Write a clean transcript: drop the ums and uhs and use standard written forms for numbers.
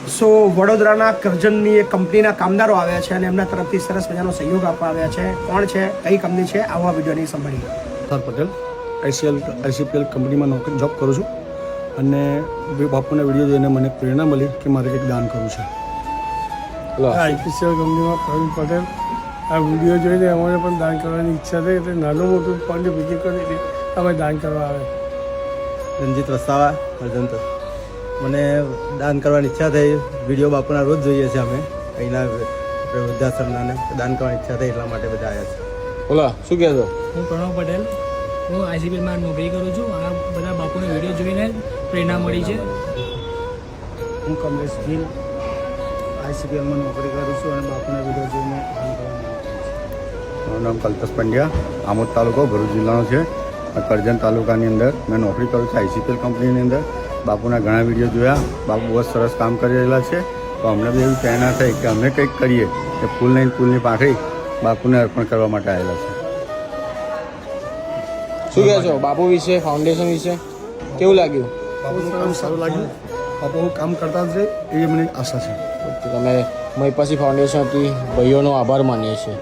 સો વડોદરાના કરજણની એક કંપનીના કામદારો આવ્યા છે અને એમના તરફથી સરસ મજાનો સહયોગ આપવા આવ્યા છે. કોણ છે, કઈ કંપની છે, આવા વિડીયોની સાંભળીએ. સર પટેલ આઈસીપીએલ કંપનીમાં નોકરી જોબ કરું છું અને બાપુના વિડીયો જોઈને મને પ્રેરણા મળી કે મારે કંઈક દાન કરવું છે. આઈપીસીએલ કંપનીમાં પ્રવીણ પટેલ આ વિડીયો જોઈને અમારે પણ દાન કરવાની ઈચ્છા થઈ એટલે નાનું મોટું ફંડ ભેગી કરી અમે દાન કરવા આવે. રંજીત વસાવા કરજણ. મને દાન કરવાની ઈચ્છા થઈ. વિડીયો બાપુના રોજ જોઈએ છીએ અમે અહીંના વૃદ્ધાશ્રમના દાન કરવાની ઈચ્છા થઈ એટલા માટે બધા આવ્યા છે. બોલા શું કહેશો? હું પ્રણવ પટેલ, હું આઈસીપીએલમાં નોકરી કરું છું. આ બધા બાપુના વિડીયો જોઈને પ્રેરણા મળી છે. હું કમલેશ ગિલ આઈસીપીએલમાં નોકરી કરું છું અને બાપુના વિડીયો જોઈને મારું નામ કલ્પેશ પંડ્યા, આમોદ તાલુકો ભરૂચ જિલ્લાનો છે. કરજણ તાલુકાની અંદર મેં નોકરી કરું છું આઈસીપીએલ કંપનીની અંદર. બાપુના ઘણા વિડીયો જોયા, બાપુ બહુ સરસ કામ કરી રહેલા છે. તો અમને બી એવી પ્રેરણા થઈ કે અમે કંઈક કરીએ કે ફૂલની પાંખડી બાપુને અર્પણ કરવા માટે આવેલા છે. શું કહેશો બાપુ વિશે, ફાઉન્ડેશન વિશે કેવું લાગ્યું? બાપુનું કામ સારું લાગ્યું. બાપુ કામ કરતા જ રહે એવી મને આશા છે. તમે મહીપાસી ફાઉન્ડેશનથી ભાઈઓનો આભાર માનીએ છીએ.